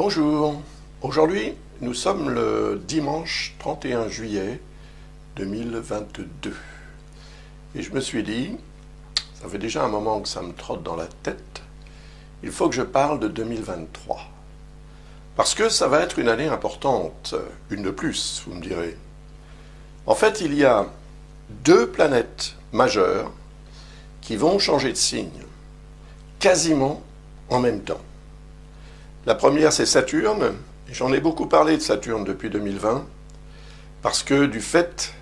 Bonjour, aujourd'hui nous sommes le dimanche 31 juillet 2022 et je me suis dit, ça fait déjà un moment que ça me trotte dans la tête, il faut que je parle de 2023 parce que ça va être une année importante, une de plus vous me direz. En fait il y a deux planètes majeures qui vont changer de signe quasiment en même temps. La première, c'est Saturne. J'en ai beaucoup parlé de Saturne depuis 2020, parce que du fait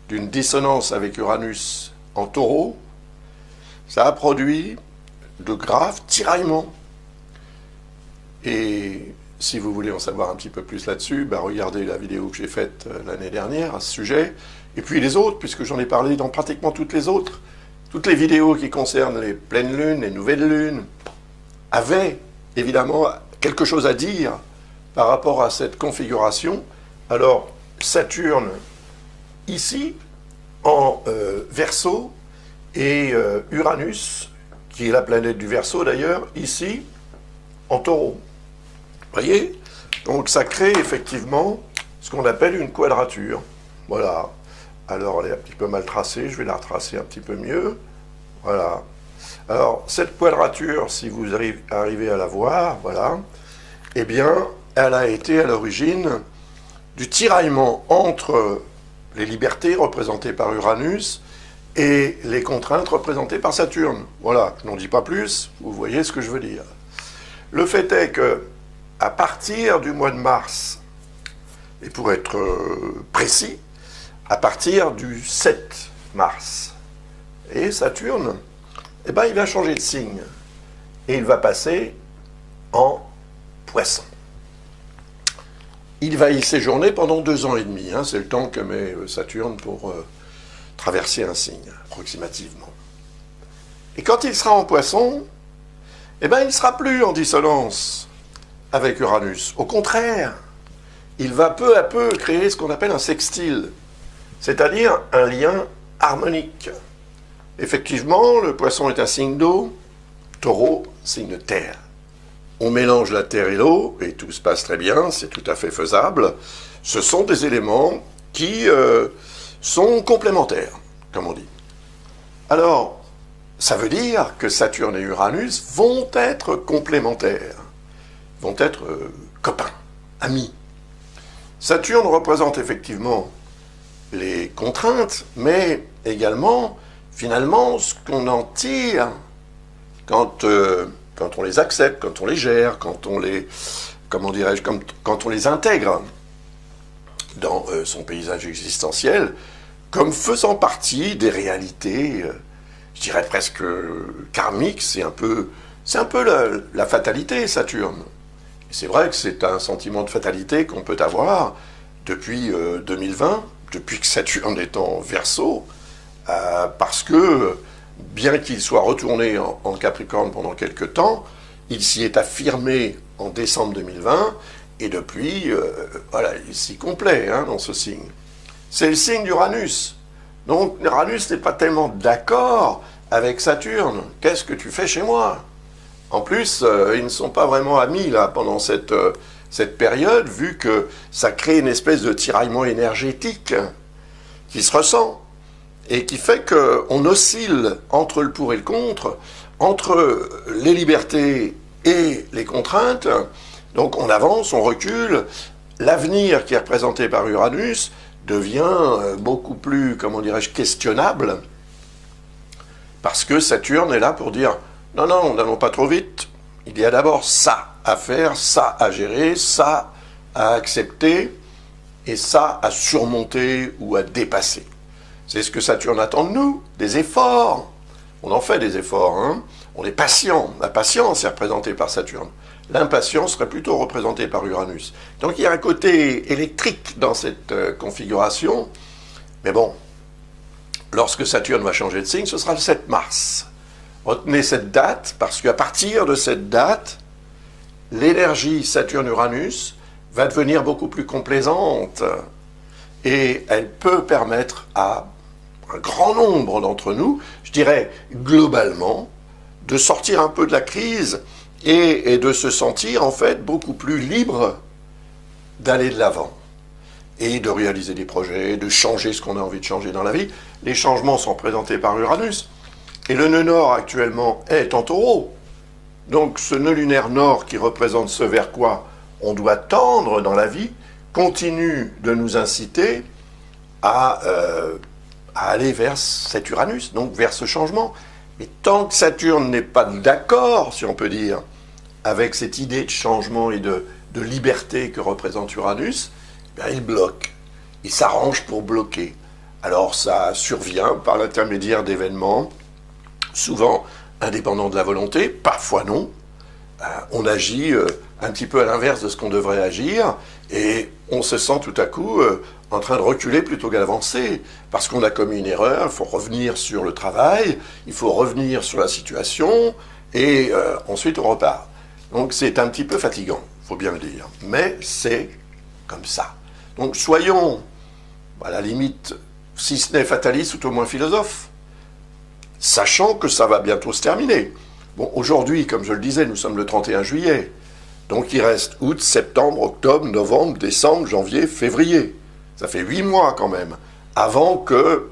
d'une dissonance avec Uranus en Taureau, ça a produit de graves tiraillements. Et si vous voulez en savoir un petit peu plus là-dessus, regardez la vidéo que j'ai faite l'année dernière à ce sujet, et puis les autres, puisque j'en ai parlé dans pratiquement toutes les autres. Toutes les vidéos qui concernent les pleines lunes, les nouvelles lunes, avaient évidemment quelque chose à dire par rapport à cette configuration. Alors, Saturne, ici, en Verseau, et Uranus, qui est la planète du Verseau d'ailleurs, ici, en Taureau. Vous voyez? Donc ça crée effectivement ce qu'on appelle une quadrature. Voilà. Alors, elle est un petit peu mal tracée, je vais la retracer un petit peu mieux. Voilà. Alors, cette quadrature, si vous arrivez à la voir, voilà, eh bien, elle a été à l'origine du tiraillement entre les libertés représentées par Uranus et les contraintes représentées par Saturne. Voilà, je n'en dis pas plus, vous voyez ce que je veux dire. Le fait est que, à partir du mois de mars, et pour être précis, à partir du 7 mars, et Saturne, eh ben, il va changer de signe. Et il va passer en Poisson. Il va y séjourner pendant 2 ans et demi. C'est le temps que met Saturne pour traverser un signe, approximativement. Et quand il sera en Poisson, eh ben, il ne sera plus en dissonance avec Uranus. Au contraire, il va peu à peu créer ce qu'on appelle un sextile, c'est-à-dire un lien harmonique. Effectivement, le Poisson est un signe d'eau, Taureau, signe de terre. On mélange la terre et l'eau, et tout se passe très bien, c'est tout à fait faisable. Ce sont des éléments qui sont complémentaires, comme on dit. Alors, ça veut dire que Saturne et Uranus vont être complémentaires, vont être copains, amis. Saturne représente effectivement les contraintes, mais également finalement, ce qu'on en tire quand on les accepte, quand on les gère, quand on les, quand on les intègre dans son paysage existentiel, comme faisant partie des réalités, je dirais presque karmiques, c'est un peu la fatalité, Saturne. Et c'est vrai que c'est un sentiment de fatalité qu'on peut avoir depuis 2020, depuis que Saturne est en Verseau, parce que, bien qu'il soit retourné en Capricorne pendant quelques temps, il s'y est affirmé en décembre 2020, et depuis, voilà, il s'y complaît dans ce signe. C'est le signe d'Uranus. Donc Uranus n'est pas tellement d'accord avec Saturne. Qu'est-ce que tu fais chez moi? En plus, ils ne sont pas vraiment amis là pendant cette période, vu que ça crée une espèce de tiraillement énergétique qui se ressent. Et qui fait qu'on oscille entre le pour et le contre, entre les libertés et les contraintes. Donc on avance, on recule. L'avenir qui est représenté par Uranus devient beaucoup plus, comment dirais-je, questionnable. Parce que Saturne est là pour dire « Non, non, n'allons pas trop vite. Il y a d'abord ça à faire, ça à gérer, ça à accepter et ça à surmonter ou à dépasser. » C'est ce que Saturne attend de nous, des efforts. On en fait des efforts, On est patient. La patience est représentée par Saturne. L'impatience serait plutôt représentée par Uranus. Donc il y a un côté électrique dans cette configuration. Mais bon, lorsque Saturne va changer de signe, ce sera le 7 mars. Retenez cette date, parce qu'à partir de cette date, l'énergie Saturne-Uranus va devenir beaucoup plus complaisante. Et elle peut permettre à un grand nombre d'entre nous, je dirais globalement, de sortir un peu de la crise et de se sentir en fait beaucoup plus libre d'aller de l'avant et de réaliser des projets, de changer ce qu'on a envie de changer dans la vie. Les changements sont présentés par Uranus, et le nœud nord actuellement est en Taureau. Donc ce nœud lunaire nord qui représente ce vers quoi on doit tendre dans la vie, continue de nous inciter à aller vers cet Uranus, donc vers ce changement. Mais tant que Saturne n'est pas d'accord, si on peut dire, avec cette idée de changement et de liberté que représente Uranus, bien il bloque. Il s'arrange pour bloquer. Alors ça survient par l'intermédiaire d'événements, souvent indépendants de la volonté, parfois non. On agit un petit peu à l'inverse de ce qu'on devrait agir, et on se sent tout à coup en train de reculer plutôt qu'à avancer, parce qu'on a commis une erreur. Il faut revenir sur le travail, il faut revenir sur la situation, et ensuite on repart. Donc c'est un petit peu fatigant, il faut bien le dire, mais c'est comme ça. Donc soyons, à la limite, si ce n'est fataliste, tout au moins philosophe, sachant que ça va bientôt se terminer. Bon, aujourd'hui, comme je le disais, nous sommes le 31 juillet, donc il reste août, septembre, octobre, novembre, décembre, janvier, février. Ça fait 8 mois quand même, avant que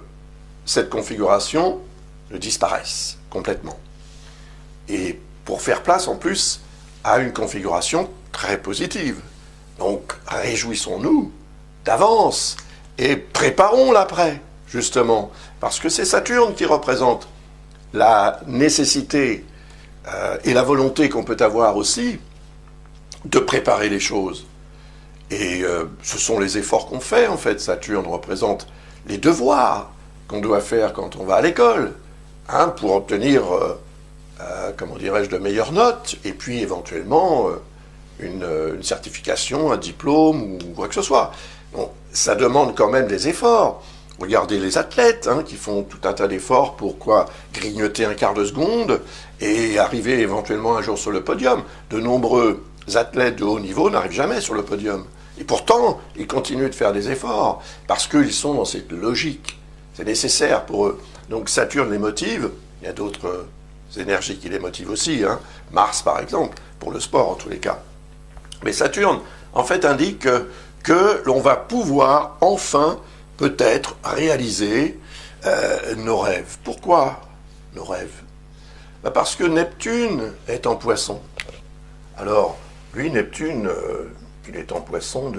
cette configuration ne disparaisse complètement. Et pour faire place en plus à une configuration très positive. Donc réjouissons-nous d'avance et préparons l'après, justement, parce que c'est Saturne qui représente la nécessité et la volonté qu'on peut avoir aussi de préparer les choses. Et ce sont les efforts qu'on fait, en fait. Saturne représente les devoirs qu'on doit faire quand on va à l'école, hein, pour obtenir, comment dirais-je, de meilleures notes, et puis éventuellement une certification, un diplôme ou quoi que ce soit. Bon, ça demande quand même des efforts. Regardez les athlètes hein, qui font tout un tas d'efforts pour grignoter un quart de seconde et arriver éventuellement un jour sur le podium. De nombreux athlètes de haut niveau n'arrivent jamais sur le podium. Et pourtant, ils continuent de faire des efforts parce qu'ils sont dans cette logique. C'est nécessaire pour eux. Donc Saturne les motive. Il y a d'autres énergies qui les motivent aussi. Hein. Mars, par exemple, pour le sport en tous les cas. Mais Saturne, en fait, indique que l'on va pouvoir enfin peut-être réaliser nos rêves. Pourquoi nos rêves? Parce que Neptune est en Poisson. Alors, lui, Neptune, il est en Poisson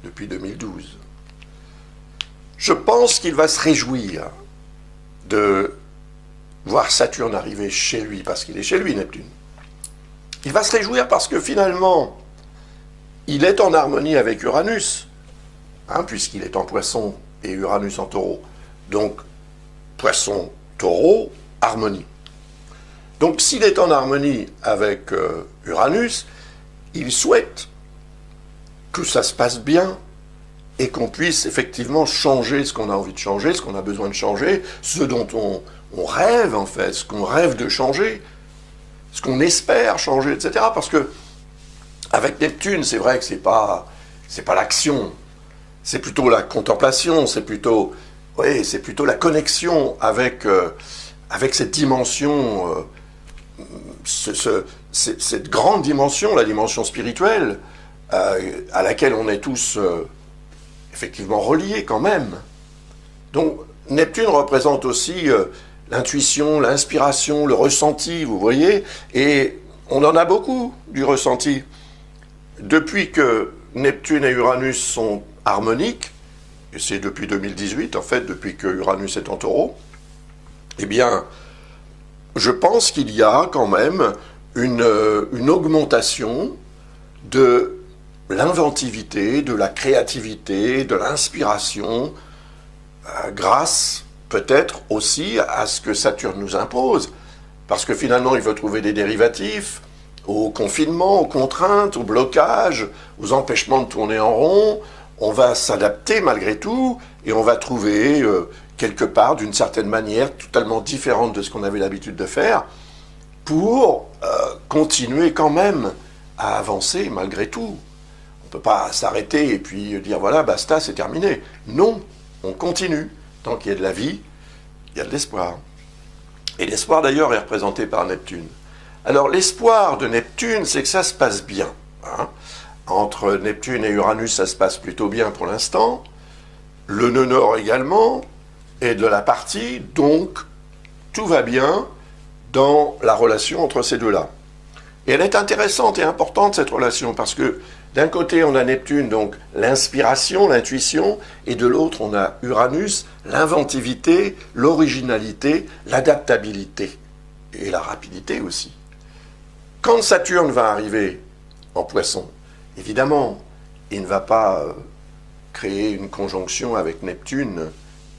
depuis 2012. Je pense qu'il va se réjouir de voir Saturne arriver chez lui, parce qu'il est chez lui, Neptune. Il va se réjouir parce que finalement, il est en harmonie avec Uranus, hein, puisqu'il est en Poisson et Uranus en Taureau. Donc, Poisson, Taureau, harmonie. Donc, s'il est en harmonie avec Uranus, il souhaite que ça se passe bien et qu'on puisse effectivement changer ce qu'on a envie de changer, ce qu'on a besoin de changer, ce dont on rêve en fait, ce qu'on rêve de changer, ce qu'on espère changer, etc. Parce que avec Neptune, c'est vrai que c'est pas l'action, c'est plutôt la contemplation, c'est plutôt la connexion avec cette dimension, cette grande dimension, la dimension spirituelle, à laquelle on est tous effectivement reliés quand même. Donc Neptune représente aussi l'intuition, l'inspiration, le ressenti, vous voyez, et on en a beaucoup du ressenti. Depuis que Neptune et Uranus sont harmoniques, et c'est depuis 2018 en fait, depuis que Uranus est en Taureau, eh bien, je pense qu'il y a quand même une augmentation de l'inventivité, de la créativité, de l'inspiration, grâce peut-être aussi à ce que Saturne nous impose, parce que finalement il veut trouver des dérivatifs au confinement, aux contraintes, aux blocages, aux empêchements de tourner en rond. On va s'adapter malgré tout, et on va trouver quelque part, d'une certaine manière, totalement différente de ce qu'on avait l'habitude de faire, pour continuer quand même à avancer malgré tout. On ne peut pas s'arrêter et puis dire voilà, basta, c'est terminé. Non, on continue. Tant qu'il y a de la vie, il y a de l'espoir. Et l'espoir d'ailleurs est représenté par Neptune. Alors l'espoir de Neptune, c'est que ça se passe bien. Hein. Entre Neptune et Uranus, ça se passe plutôt bien pour l'instant. Le nœud nord également est de la partie, donc tout va bien dans la relation entre ces deux-là. Et elle est intéressante et importante, cette relation, parce que d'un côté, on a Neptune, donc l'inspiration, l'intuition, et de l'autre, on a Uranus, l'inventivité, l'originalité, l'adaptabilité, et la rapidité aussi. Quand Saturne va arriver en Poisson, évidemment, il ne va pas créer une conjonction avec Neptune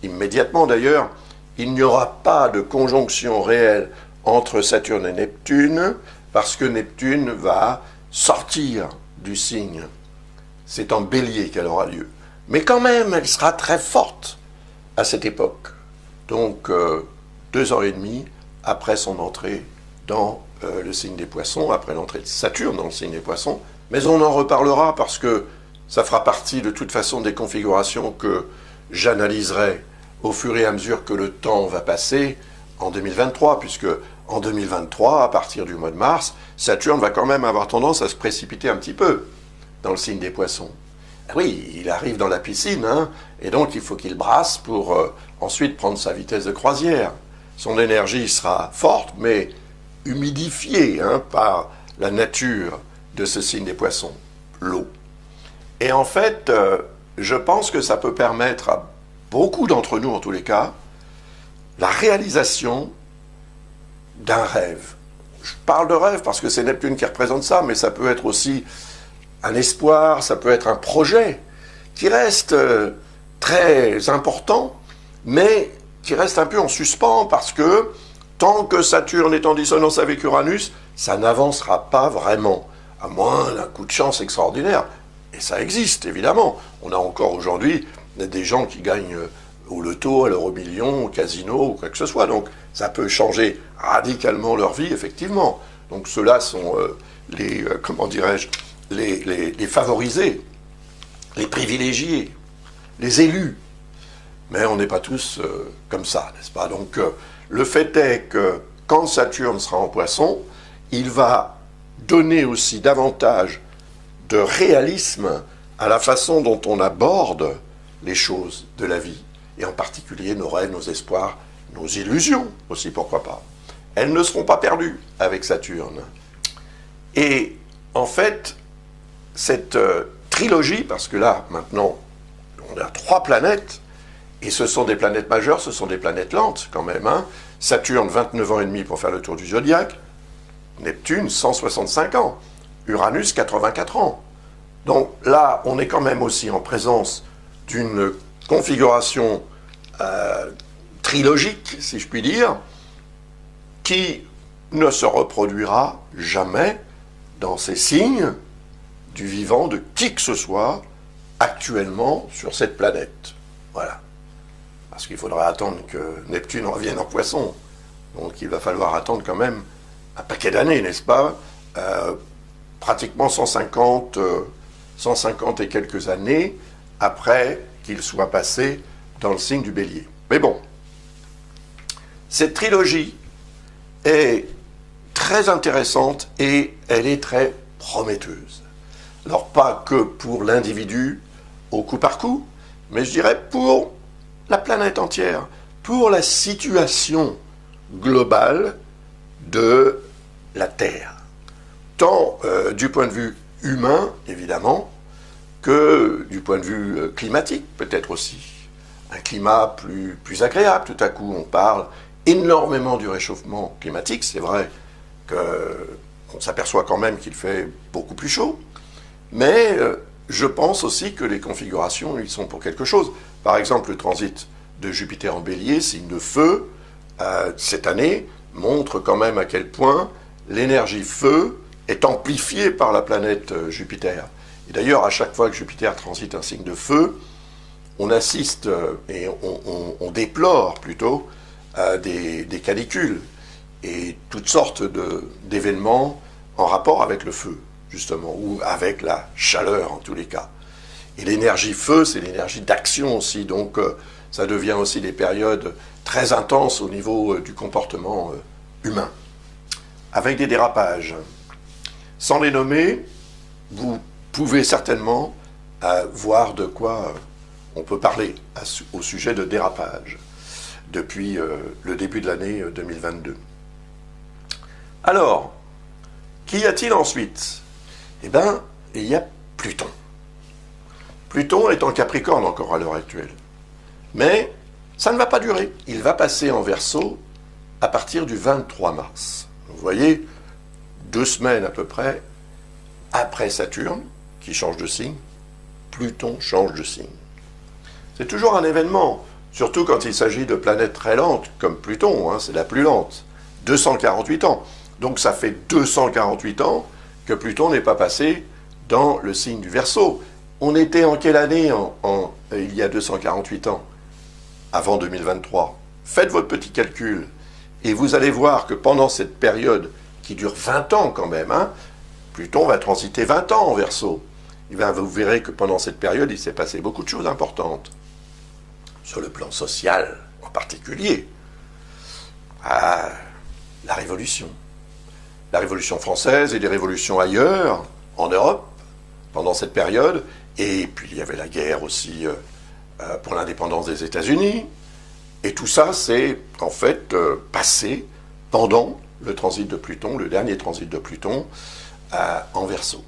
immédiatement. D'ailleurs, il n'y aura pas de conjonction réelle entre Saturne et Neptune, parce que Neptune va sortir du signe. C'est en Bélier qu'elle aura lieu. Mais quand même, elle sera très forte à cette époque. Donc, 2 ans et demi après son entrée dans le signe des Poissons, après l'entrée de Saturne dans le signe des Poissons. Mais on en reparlera parce que ça fera partie de toute façon des configurations que j'analyserai au fur et à mesure que le temps va passer en 2023, puisque en 2023, à partir du mois de mars, Saturne va quand même avoir tendance à se précipiter un petit peu dans le signe des Poissons. Oui, il arrive dans la piscine, hein, et donc il faut qu'il brasse pour ensuite prendre sa vitesse de croisière. Son énergie sera forte, mais humidifiée par la nature de ce signe des Poissons, l'eau. Et en fait, je pense que ça peut permettre à beaucoup d'entre nous, en tous les cas, la réalisation d'un rêve. Je parle de rêve parce que c'est Neptune qui représente ça, mais ça peut être aussi un espoir, ça peut être un projet qui reste très important, mais qui reste un peu en suspens parce que tant que Saturne est en dissonance avec Uranus, ça n'avancera pas vraiment, à moins d'un coup de chance extraordinaire. Et ça existe, évidemment. On a encore aujourd'hui des gens qui gagnent au loto, à l'euro-million, au casino, ou quoi que ce soit. Donc, ça peut changer radicalement leur vie, effectivement. Donc, ceux-là sont comment dirais-je, les favorisés, les privilégiés, les élus. Mais on n'est pas tous comme ça, n'est-ce pas? Donc, le fait est que quand Saturne sera en Poisson, il va donner aussi davantage de réalisme à la façon dont on aborde les choses de la vie, et en particulier nos rêves, nos espoirs, nos illusions aussi, pourquoi pas. Elles ne seront pas perdues avec Saturne. Et en fait, cette trilogie, parce que là, maintenant, on a 3 planètes, et ce sont des planètes majeures, ce sont des planètes lentes quand même. Saturne, 29 ans et demi pour faire le tour du zodiaque, Neptune, 165 ans, Uranus, 84 ans. Donc là, on est quand même aussi en présence d'une configuration trilogique, si je puis dire, qui ne se reproduira jamais dans ces signes du vivant de qui que ce soit actuellement sur cette planète. Voilà. Parce qu'il faudra attendre que Neptune revienne en Poisson. Donc il va falloir attendre quand même un paquet d'années, n'est-ce pas? Pratiquement 150 et quelques années après qu'il soit passé dans le signe du Bélier. Mais bon, cette trilogie est très intéressante et elle est très prometteuse. Alors pas que pour l'individu au coup par coup, mais je dirais pour la planète entière, pour la situation globale de la Terre. Tant du point de vue humain, évidemment, que du point de vue climatique, peut-être aussi. Un climat plus agréable, tout à coup, on parle énormément du réchauffement climatique, c'est vrai qu'on s'aperçoit quand même qu'il fait beaucoup plus chaud, mais je pense aussi que les configurations, ils sont pour quelque chose. Par exemple, le transit de Jupiter en Bélier, signe de feu, cette année, montre quand même à quel point l'énergie feu est amplifiée par la planète Jupiter. Et d'ailleurs, à chaque fois que Jupiter transite un signe de feu, on assiste et on déplore plutôt des canicules et toutes sortes d'événements en rapport avec le feu, justement, ou avec la chaleur en tous les cas. Et l'énergie feu, c'est l'énergie d'action aussi, donc ça devient aussi des périodes très intenses au niveau du comportement humain. avec des dérapages. Sans les nommer, vous pouvez certainement voir de quoi on peut parler au sujet de dérapage depuis le début de l'année 2022. Alors, qu'y a-t-il ensuite? Eh bien, il y a Pluton. Pluton est en Capricorne encore à l'heure actuelle. Mais ça ne va pas durer. Il va passer en Verseau à partir du 23 mars. Vous voyez, 2 semaines à peu près après Saturne, qui change de signe, Pluton change de signe. C'est toujours un événement, surtout quand il s'agit de planètes très lentes, comme Pluton, hein, c'est la plus lente, 248 ans. Donc ça fait 248 ans que Pluton n'est pas passé dans le signe du Verseau. On était en quelle année il y a 248 ans? Avant 2023. Faites votre petit calcul et vous allez voir que pendant cette période qui dure 20 ans quand même, hein, Pluton va transiter 20 ans en Verseau. Vous verrez que pendant cette période, il s'est passé beaucoup de choses importantes. Sur le plan social en particulier. La Révolution. La Révolution française et des révolutions ailleurs, en Europe, pendant cette période. Et puis il y avait la guerre aussi pour l'indépendance des États-Unis. Et tout ça s'est en fait passé pendant le transit de Pluton, le dernier transit de Pluton en Verseau.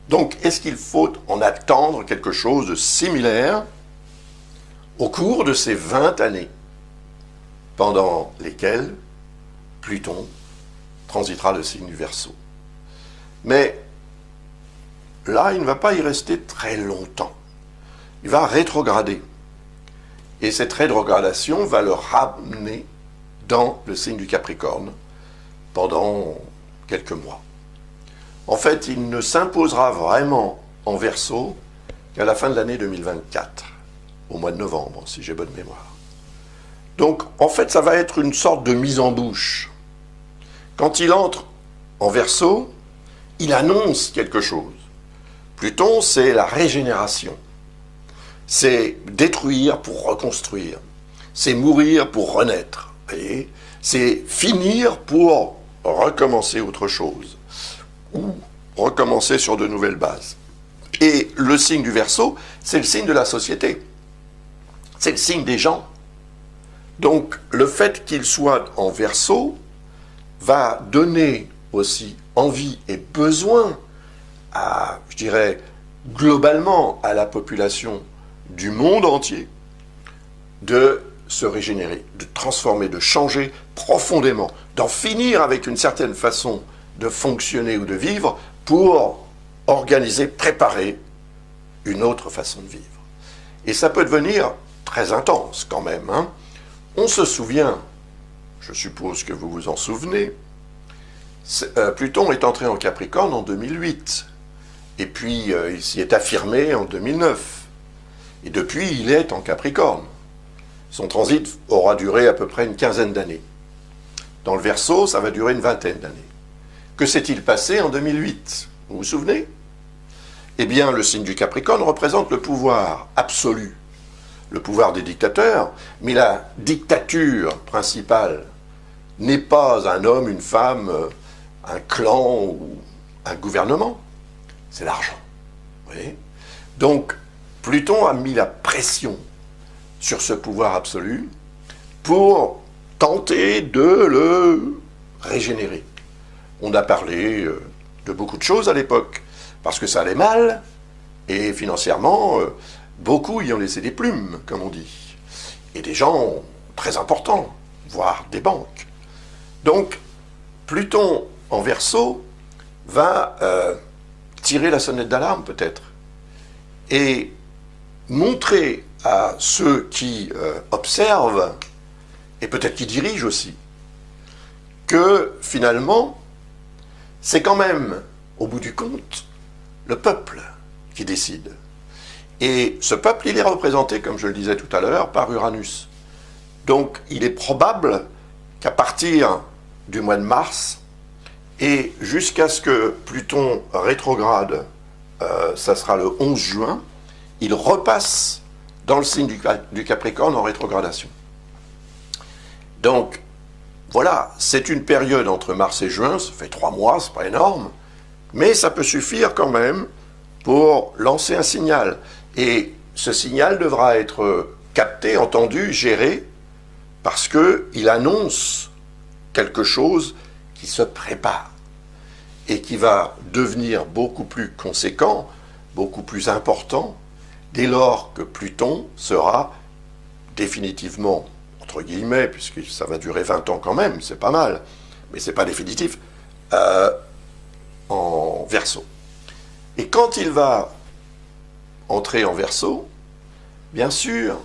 Donc est-ce qu'il faut en attendre quelque chose de similaire au cours de ces 20 années pendant lesquelles Pluton transitera le signe du Verseau? Mais là, il ne va pas y rester très longtemps. Il va rétrograder. Et cette rétrogradation va le ramener dans le signe du Capricorne pendant quelques mois. En fait, il ne s'imposera vraiment en Verseau qu'à la fin de l'année 2024, au mois de novembre, si j'ai bonne mémoire. Donc, en fait, ça va être une sorte de mise en bouche. Quand il entre en Verseau, il annonce quelque chose. Pluton, c'est la régénération. C'est détruire pour reconstruire. C'est mourir pour renaître. Voyez, c'est finir pour recommencer autre chose. Ou recommencer sur de nouvelles bases. Et le signe du Verseau, c'est le signe de la société. C'est le signe des gens. Donc, le fait qu'il soit en Verseau va donner aussi envie et besoin je dirais, globalement à la population du monde entier, de se régénérer, de transformer, de changer profondément, d'en finir avec une certaine façon de fonctionner ou de vivre pour organiser, préparer une autre façon de vivre. Et ça peut devenir très intense quand même, hein. On se souvient, je suppose que vous vous en souvenez, Pluton est entré en Capricorne en 2008. Et puis, il s'y est affirmé en 2009. Et depuis, il est en Capricorne. Son transit aura duré à peu près une quinzaine d'années. Dans le Verseau, ça va durer une vingtaine d'années. Que s'est-il passé en 2008? Vous vous souvenez? Eh bien, le signe du Capricorne représente le pouvoir absolu, le pouvoir des dictateurs, mais la dictature principale n'est pas un homme, une femme, un clan ou un gouvernement. C'est l'argent. Vous voyez? Donc, Pluton a mis la pression sur ce pouvoir absolu pour tenter de le régénérer. On a parlé de beaucoup de choses à l'époque, parce que ça allait mal, et financièrement, beaucoup y ont laissé des plumes, comme on dit. Et des gens très importants, voire des banques. Donc, Pluton en Verseau va tirer la sonnette d'alarme peut-être et montrer à ceux qui observent et peut-être qui dirigent aussi que finalement c'est quand même au bout du compte le peuple qui décide. Et ce peuple, il est représenté, comme je le disais tout à l'heure, par Uranus. Donc il est probable qu'à partir du mois de mars et jusqu'à ce que Pluton rétrograde, ça sera le 11 juin, il repasse dans le signe du Capricorne en rétrogradation. Donc, Voilà, c'est une période entre mars et juin, ça fait 3 mois, c'est pas énorme, mais ça peut suffire quand même pour lancer un signal. Et ce signal devra être capté, entendu, géré, parce qu'il annonce quelque chose qui se prépare et qui va devenir beaucoup plus conséquent, beaucoup plus important, dès lors que Pluton sera définitivement, entre guillemets, puisque ça va durer 20 ans quand même, c'est pas mal, mais c'est pas définitif, en Verseau. Et quand il va entrer en Verseau, bien sûr,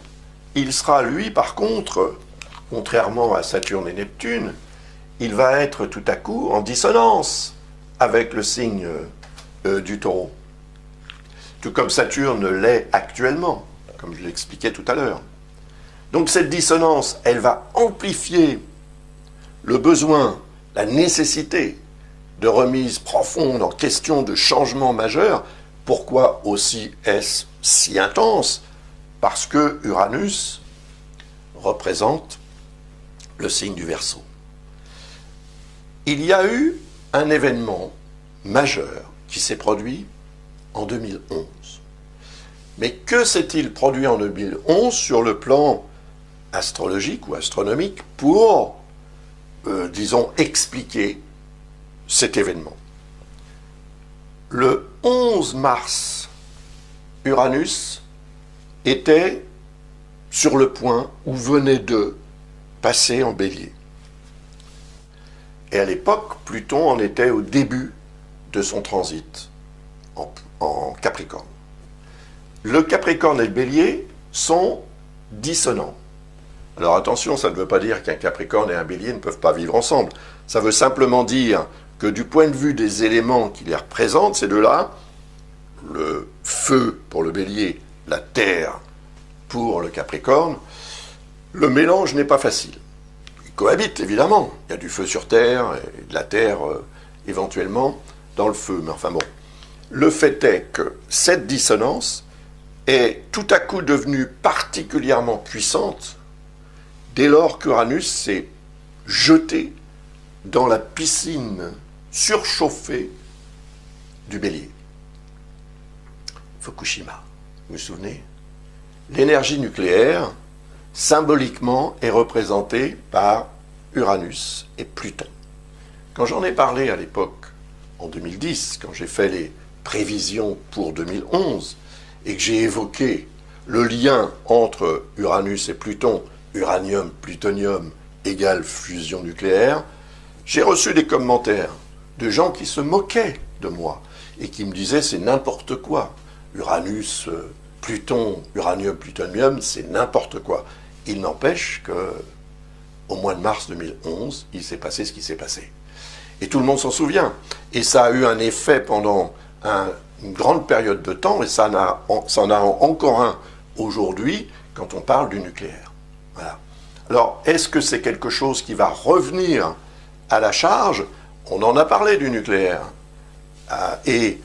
il sera, lui, par contre, contrairement à Saturne et Neptune, il va être tout à coup en dissonance avec le signe du Taureau. Tout comme Saturne l'est actuellement, comme je l'expliquais tout à l'heure. Donc cette dissonance, elle va amplifier le besoin, la nécessité de remise profonde en question de changement majeur. Pourquoi aussi est-ce si intense? Parce que Uranus représente le signe du Verseau. Il y a eu un événement majeur qui s'est produit en 2011. Mais que s'est-il produit en 2011 sur le plan astrologique ou astronomique pour, disons, expliquer cet événement? Le 11 mars, Uranus était sur le point où venait de passer en Bélier. Et à l'époque, Pluton en était au début de son transit en Capricorne. Le Capricorne et le Bélier sont dissonants. Alors attention, ça ne veut pas dire qu'un Capricorne et un Bélier ne peuvent pas vivre ensemble. Ça veut simplement dire que du point de vue des éléments qui les représentent, ces deux-là, le feu pour le Bélier, la terre pour le Capricorne, le mélange n'est pas facile. Ils cohabitent évidemment, il y a du feu sur terre et de la terre éventuellement dans le feu, mais enfin bon. Le fait est que cette dissonance est tout à coup devenue particulièrement puissante dès lors qu'Uranus s'est jeté dans la piscine surchauffée du Bélier. Fukushima, vous vous souvenez? L'énergie nucléaire, symboliquement, est représentée par Uranus et Pluton. Quand j'en ai parlé à l'époque, en 2010, quand j'ai fait les prévisions pour 2011, et que j'ai évoqué le lien entre Uranus et Pluton, uranium, plutonium égale fusion nucléaire, j'ai reçu des commentaires de gens qui se moquaient de moi et qui me disaient c'est n'importe quoi. Uranus, Pluton, uranium, plutonium, c'est n'importe quoi. Il n'empêche que au mois de mars 2011, il s'est passé ce qui s'est passé. Et tout le monde s'en souvient. Et ça a eu un effet pendant une grande période de temps, et ça en a encore un aujourd'hui quand on parle du nucléaire. Voilà. Alors, est-ce que c'est quelque chose qui va revenir à la charge? On en a parlé du nucléaire. Et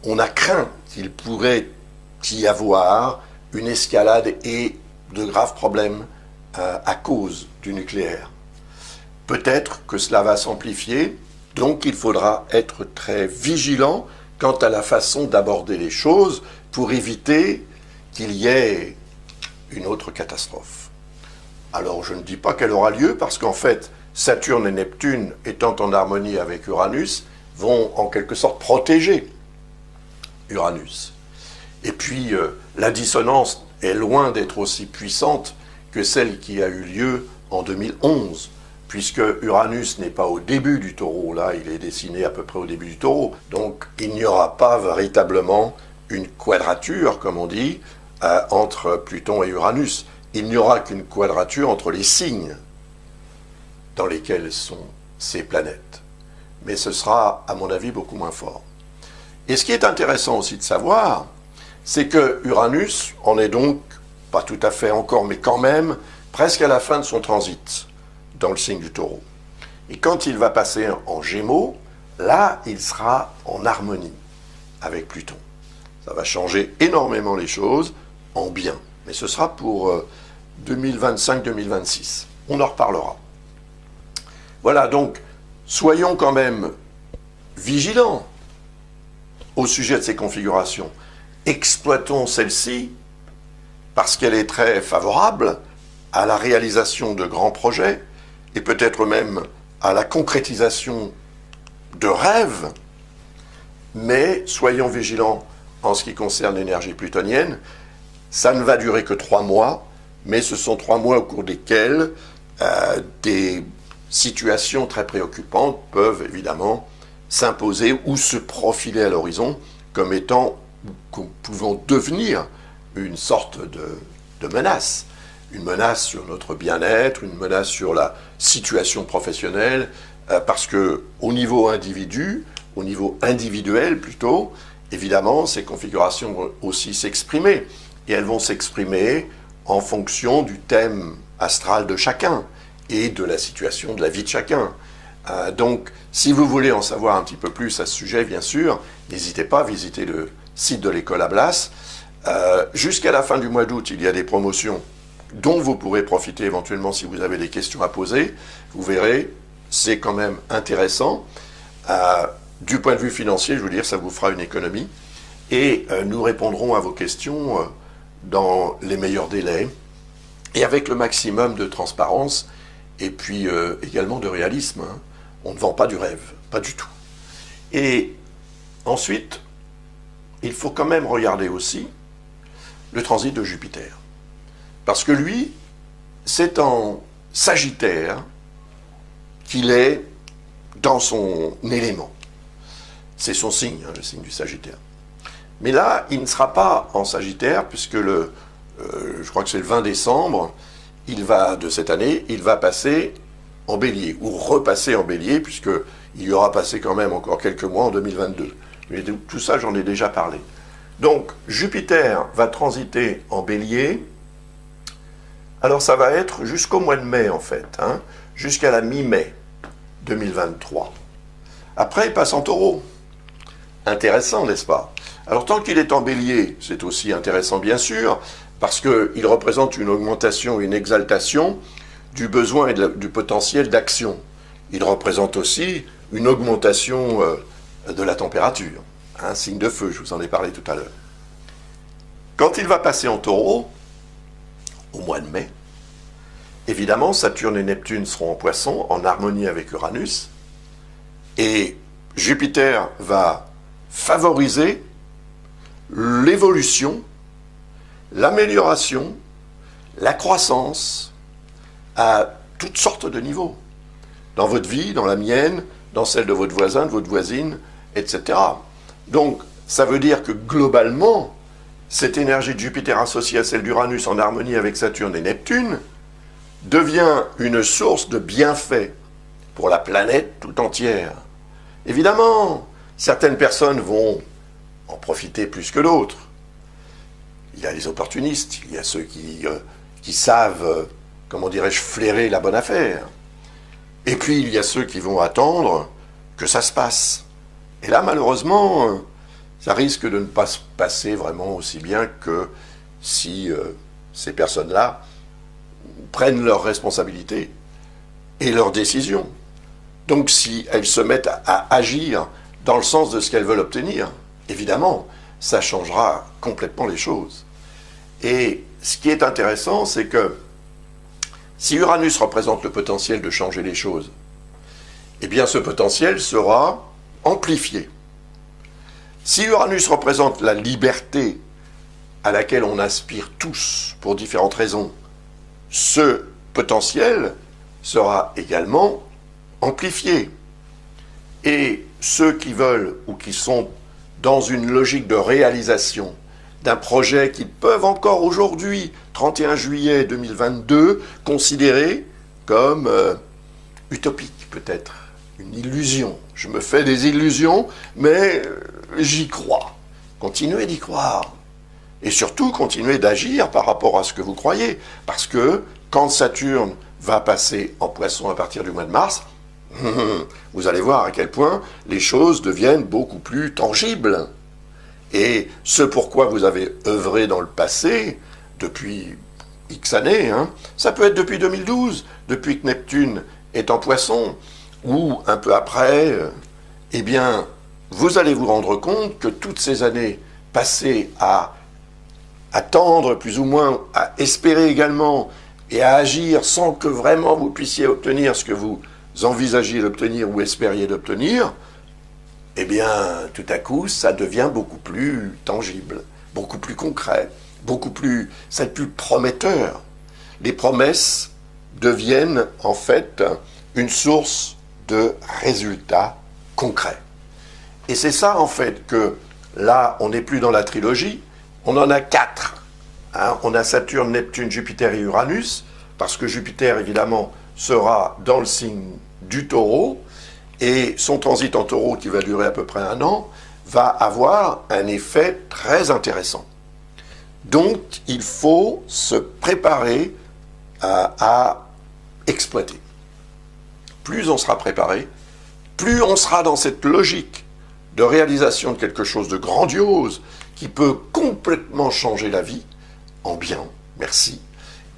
on a craint qu'il pourrait y avoir une escalade et de graves problèmes à cause du nucléaire. Peut-être que cela va s'amplifier, donc il faudra être très vigilant quant à la façon d'aborder les choses pour éviter qu'il y ait une autre catastrophe. Alors je ne dis pas qu'elle aura lieu parce qu'en fait, Saturne et Neptune, étant en harmonie avec Uranus, vont en quelque sorte protéger Uranus. Et puis la dissonance est loin d'être aussi puissante que celle qui a eu lieu en 2011, puisque Uranus n'est pas au début du Taureau, là il est dessiné à peu près au début du Taureau, donc il n'y aura pas véritablement une quadrature, comme on dit, entre Pluton et Uranus. Il n'y aura qu'une quadrature entre les signes dans lesquels sont ces planètes. Mais ce sera, à mon avis, beaucoup moins fort. Et ce qui est intéressant aussi de savoir, c'est que Uranus en est donc, pas tout à fait encore, mais quand même, presque à la fin de son transit dans le signe du Taureau. Et quand il va passer en Gémeaux, là, il sera en harmonie avec Pluton. Ça va changer énormément les choses en bien. Mais ce sera pour 2025-2026. On en reparlera. Voilà, donc, soyons quand même vigilants au sujet de ces configurations. Exploitons celle-ci parce qu'elle est très favorable à la réalisation de grands projets et peut-être même à la concrétisation de rêves, mais soyons vigilants en ce qui concerne l'énergie plutonienne. Ça ne va durer que 3 mois, mais ce sont 3 mois au cours desquels des situations très préoccupantes peuvent évidemment s'imposer ou se profiler à l'horizon comme étant, pouvant devenir une sorte de menace. Une menace sur notre bien-être, une menace sur la situation professionnelle, parce que au niveau individuel plutôt, évidemment, ces configurations vont aussi s'exprimer. Et elles vont s'exprimer en fonction du thème astral de chacun et de la situation de la vie de chacun. Donc, si vous voulez en savoir un petit peu plus à ce sujet, bien sûr, n'hésitez pas à visiter le site de l'école Ablas. Jusqu'à la fin du mois d'août, il y a des promotions dont vous pourrez profiter éventuellement si vous avez des questions à poser. Vous verrez, c'est quand même intéressant. Du point de vue financier, je veux dire, ça vous fera une économie. Et nous répondrons à vos questions dans les meilleurs délais et avec le maximum de transparence et puis également de réalisme. Hein. On ne vend pas du rêve, pas du tout. Et ensuite, il faut quand même regarder aussi le transit de Jupiter. Parce que lui, c'est en Sagittaire qu'il est dans son élément. C'est son signe, hein, le signe du Sagittaire. Mais là, il ne sera pas en Sagittaire, puisque je crois que c'est le 20 décembre de cette année, il va passer en Bélier, ou repasser en Bélier, puisqu'il y aura passé quand même encore quelques mois en 2022. Mais tout ça, j'en ai déjà parlé. Donc, Jupiter va transiter en Bélier. Alors, ça va être jusqu'au mois de mai, en fait, hein, jusqu'à la mi-mai 2023. Après, il passe en Taureau. Intéressant, n'est-ce pas? Alors, tant qu'il est en Bélier, c'est aussi intéressant, bien sûr, parce qu'il représente une augmentation, une exaltation du besoin et du potentiel d'action. Il représente aussi une augmentation de la température. Un signe de feu, je vous en ai parlé tout à l'heure. Quand il va passer en Taureau, au mois de mai, évidemment, Saturne et Neptune seront en Poisson, en harmonie avec Uranus, et Jupiter va favoriser l'évolution, l'amélioration, la croissance à toutes sortes de niveaux. Dans votre vie, dans la mienne, dans celle de votre voisin, de votre voisine, etc. Donc, ça veut dire que globalement, cette énergie de Jupiter associée à celle d'Uranus en harmonie avec Saturne et Neptune devient une source de bienfaits pour la planète tout entière. Évidemment, certaines personnes vont en profiter plus que d'autres. Il y a les opportunistes, il y a ceux qui savent, comment dirais-je, flairer la bonne affaire. Et puis, il y a ceux qui vont attendre que ça se passe. Et là, malheureusement, ça risque de ne pas se passer vraiment aussi bien que si ces personnes-là prennent leurs responsabilités et leurs décisions. Donc, si elles se mettent à agir dans le sens de ce qu'elles veulent obtenir, évidemment, ça changera complètement les choses. Et ce qui est intéressant, c'est que si Uranus représente le potentiel de changer les choses, eh bien ce potentiel sera amplifié. Si Uranus représente la liberté à laquelle on aspire tous pour différentes raisons, ce potentiel sera également amplifié. Et ceux qui veulent ou qui sont dans une logique de réalisation d'un projet qu'ils peuvent encore aujourd'hui, 31 juillet 2022, considérer comme utopique peut-être, une illusion. Je me fais des illusions, mais j'y crois. Continuez d'y croire. Et surtout, continuez d'agir par rapport à ce que vous croyez. Parce que quand Saturne va passer en Poisson à partir du mois de mars, vous allez voir à quel point les choses deviennent beaucoup plus tangibles. Et ce pourquoi vous avez œuvré dans le passé, depuis X années, ça peut être depuis 2012, depuis que Neptune est en Poisson, ou un peu après, eh bien, vous allez vous rendre compte que toutes ces années passées à attendre plus ou moins, à espérer également, et à agir sans que vraiment vous puissiez obtenir ce que vous envisagiez d'obtenir ou espériez d'obtenir, eh bien, tout à coup, ça devient beaucoup plus tangible, beaucoup plus concret, c'est plus prometteur. Les promesses deviennent en fait une source de résultats concrets. Et c'est ça en fait que là, on n'est plus dans la trilogie, on en a 4. On a Saturne, Neptune, Jupiter et Uranus, parce que Jupiter évidemment sera dans le signe du Taureau, et son transit en Taureau, qui va durer à peu près 1 an, va avoir un effet très intéressant. Donc, il faut se préparer à exploiter. Plus on sera préparé, plus on sera dans cette logique de réalisation de quelque chose de grandiose qui peut complètement changer la vie, en bien, merci,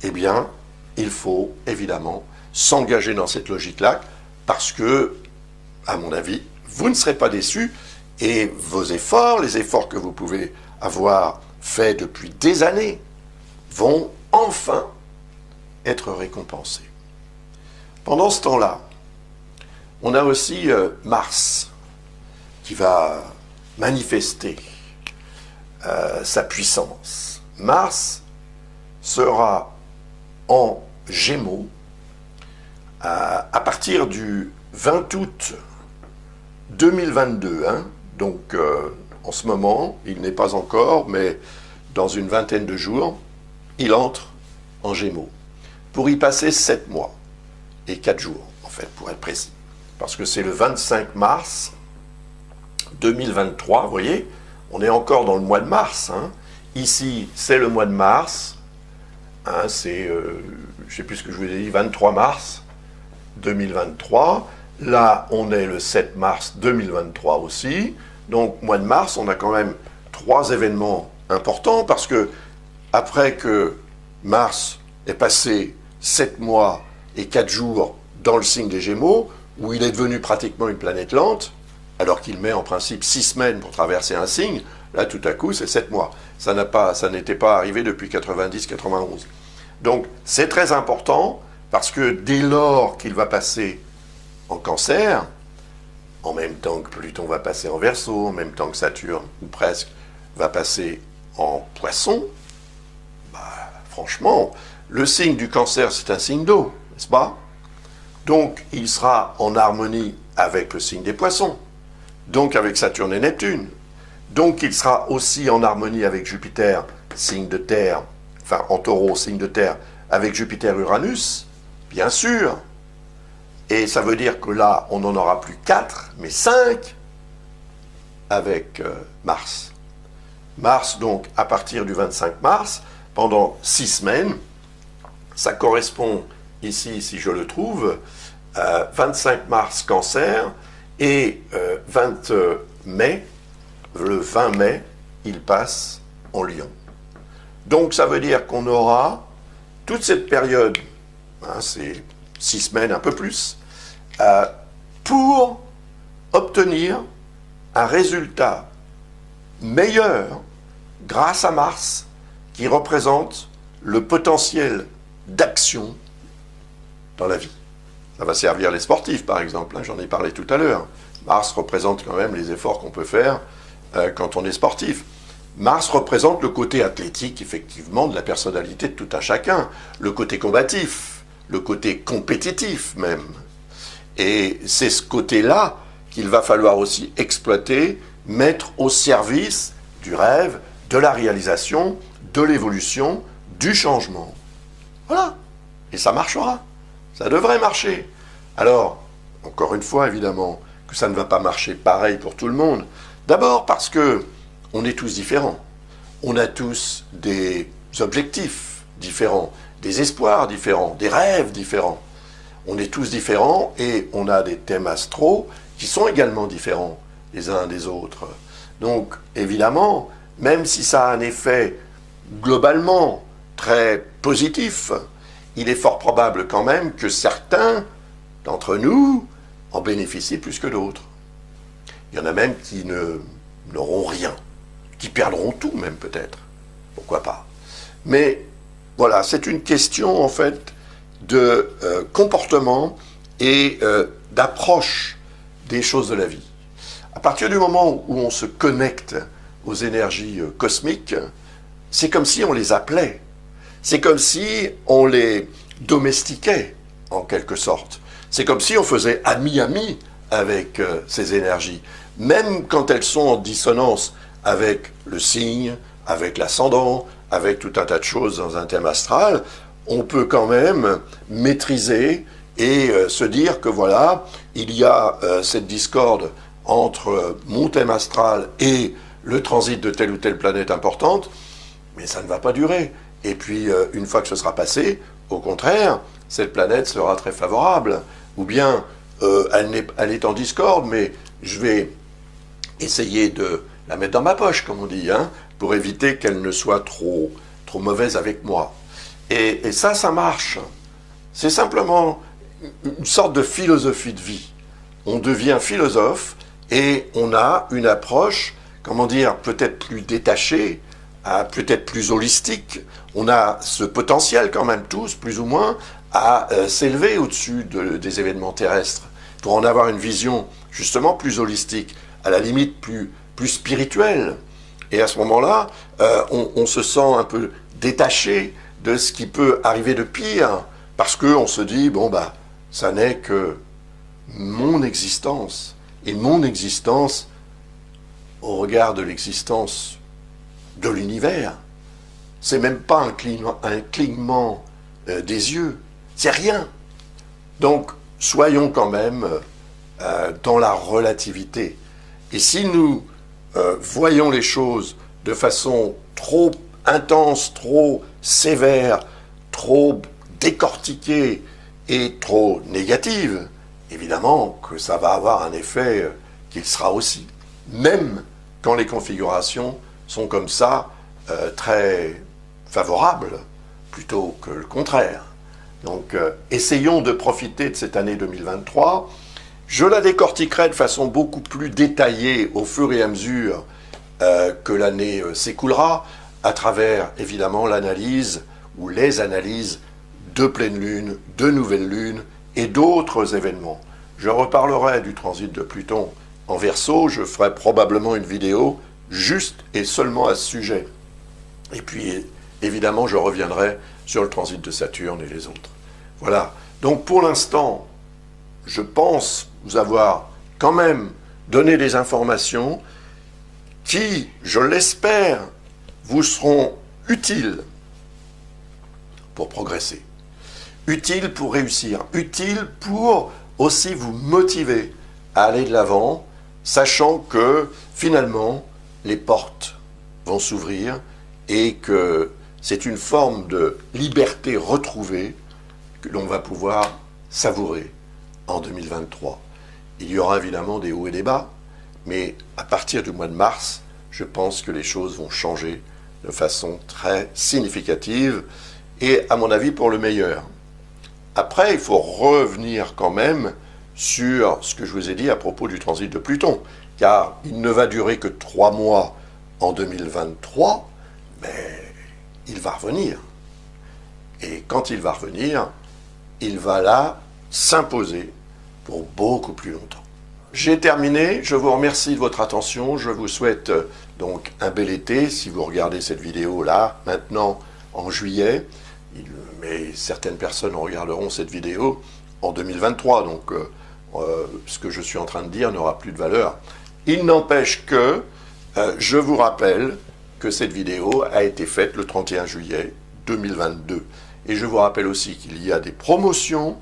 eh bien, il faut évidemment s'engager dans cette logique-là, parce que, à mon avis, vous ne serez pas déçus, et vos efforts, les efforts que vous pouvez avoir faits depuis des années, vont enfin être récompensés. Pendant ce temps-là, on a aussi Mars, qui va manifester sa puissance. Mars sera en Gémeaux à partir du 20 août 2022. Donc, en ce moment, il n'est pas encore, mais dans une vingtaine de jours, il entre en Gémeaux, pour y passer 7 mois et 4 jours, en fait, pour être précis. Parce que c'est le 25 mars 2023, vous voyez, on est encore dans le mois de mars. Ici, c'est le mois de mars, c'est, je ne sais plus ce que je vous ai dit, 23 mars 2023. Là, on est le 7 mars 2023 aussi. Donc, mois de mars, on a quand même 3 événements importants, parce que après que Mars est passé 7 mois et 4 jours dans le signe des Gémeaux, où il est devenu pratiquement une planète lente, alors qu'il met en principe 6 semaines pour traverser un signe, là tout à coup c'est 7 mois. Ça n'était pas arrivé depuis 90-91. Donc c'est très important, parce que dès lors qu'il va passer en Cancer, en même temps que Pluton va passer en Verseau, en même temps que Saturne, ou presque, va passer en Poisson, franchement, le signe du Cancer, c'est un signe d'eau, n'est-ce pas? Donc, il sera en harmonie avec le signe des Poissons, donc avec Saturne et Neptune. Donc, il sera aussi en harmonie avec Jupiter, signe de terre, enfin, en Taureau, signe de terre, avec Jupiter-Uranus, bien sûr. Et ça veut dire que là, on n'en aura plus 4, mais 5 avec Mars. Mars, donc, à partir du 25 mars, pendant 6 semaines, ça correspond ici, si je le trouve, 25 mars Cancer, et 20 mai, le 20 mai, il passe en Lion. Donc ça veut dire qu'on aura toute cette période, c'est 6 semaines, un peu plus, pour obtenir un résultat meilleur grâce à Mars, qui représente le potentiel d'action dans la vie. Ça va servir les sportifs, par exemple, j'en ai parlé tout à l'heure. Mars représente quand même les efforts qu'on peut faire quand on est sportif. Mars représente le côté athlétique, effectivement, de la personnalité de tout un chacun, le côté combatif, le côté compétitif même. Et c'est ce côté-là qu'il va falloir aussi exploiter, mettre au service du rêve, de la réalisation, de l'évolution, du changement. Voilà. Et ça marchera. Ça devrait marcher. Alors, encore une fois, évidemment, que ça ne va pas marcher pareil pour tout le monde. D'abord parce que on est tous différents. On a tous des objectifs différents, des espoirs différents, des rêves différents. On est tous différents et on a des thèmes astraux qui sont également différents les uns des autres. Donc, évidemment, même si ça a un effet globalement très positif, il est fort probable quand même que certains d'entre nous en bénéficient plus que d'autres. Il y en a même qui n'auront rien, qui perdront tout même peut-être. Pourquoi pas? Mais voilà, c'est une question en fait de comportement et d'approche des choses de la vie. À partir du moment où on se connecte aux énergies cosmiques, c'est comme si on les appelait. C'est comme si on les domestiquait, en quelque sorte. C'est comme si on faisait ami-ami avec ces énergies. Même quand elles sont en dissonance avec le signe, avec l'ascendant, avec tout un tas de choses dans un thème astral, on peut quand même maîtriser et se dire que voilà, il y a cette discorde entre mon thème astral et le transit de telle ou telle planète importante, mais ça ne va pas durer. Et puis, une fois que ce sera passé, au contraire, cette planète sera très favorable. Ou bien, elle est en discorde, mais je vais essayer de la mettre dans ma poche, comme on dit, hein, pour éviter qu'elle ne soit trop mauvaise avec moi. Et ça marche. C'est simplement une sorte de philosophie de vie. On devient philosophe et on a une approche, comment dire, peut-être plus détachée, peut-être plus holistique. On a ce potentiel quand même tous, plus ou moins, à s'élever au-dessus des événements terrestres, pour en avoir une vision justement plus holistique, à la limite plus spirituelle. Et à ce moment-là, on se sent un peu détaché de ce qui peut arriver de pire, parce qu'on se dit, bon bah, ça n'est que mon existence. Et mon existence, au regard de l'existence de l'univers, c'est même pas un clignement des yeux, c'est rien. Donc, soyons quand même dans la relativité. Et si nous voyons les choses de façon trop intense, trop sévère, trop décortiquée et trop négative, évidemment que ça va avoir un effet qu'il sera aussi. Même quand les configurations sont comme ça, très favorables, plutôt que le contraire. Donc, essayons de profiter de cette année 2023. Je la décortiquerai de façon beaucoup plus détaillée au fur et à mesure que l'année s'écoulera, à travers, évidemment, l'analyse ou les analyses de pleine lune, de nouvelle lune et d'autres événements. Je reparlerai du transit de Pluton en Verseau, je ferai probablement une vidéo juste et seulement à ce sujet. Et puis, évidemment, je reviendrai sur le transit de Saturne et les autres. Voilà. Donc, pour l'instant, je pense vous avoir quand même donné des informations qui, je l'espère, vous seront utiles pour progresser, utiles pour réussir, utiles pour aussi vous motiver à aller de l'avant, sachant que finalement, les portes vont s'ouvrir et que c'est une forme de liberté retrouvée que l'on va pouvoir savourer en 2023. Il y aura évidemment des hauts et des bas, mais à partir du mois de mars, je pense que les choses vont changer de façon très significative et, à mon avis, pour le meilleur. Après, il faut revenir quand même sur ce que je vous ai dit à propos du transit de Pluton, car il ne va durer que 3 mois en 2023, mais il va revenir. Et quand il va revenir, il va là s'imposer pour beaucoup plus longtemps. J'ai terminé, je vous remercie de votre attention, je vous souhaite donc un bel été, si vous regardez cette vidéo là, maintenant en juillet, mais certaines personnes regarderont cette vidéo en 2023, donc ce que je suis en train de dire n'aura plus de valeur. Il n'empêche que je vous rappelle que cette vidéo a été faite le 31 juillet 2022. Et je vous rappelle aussi qu'il y a des promotions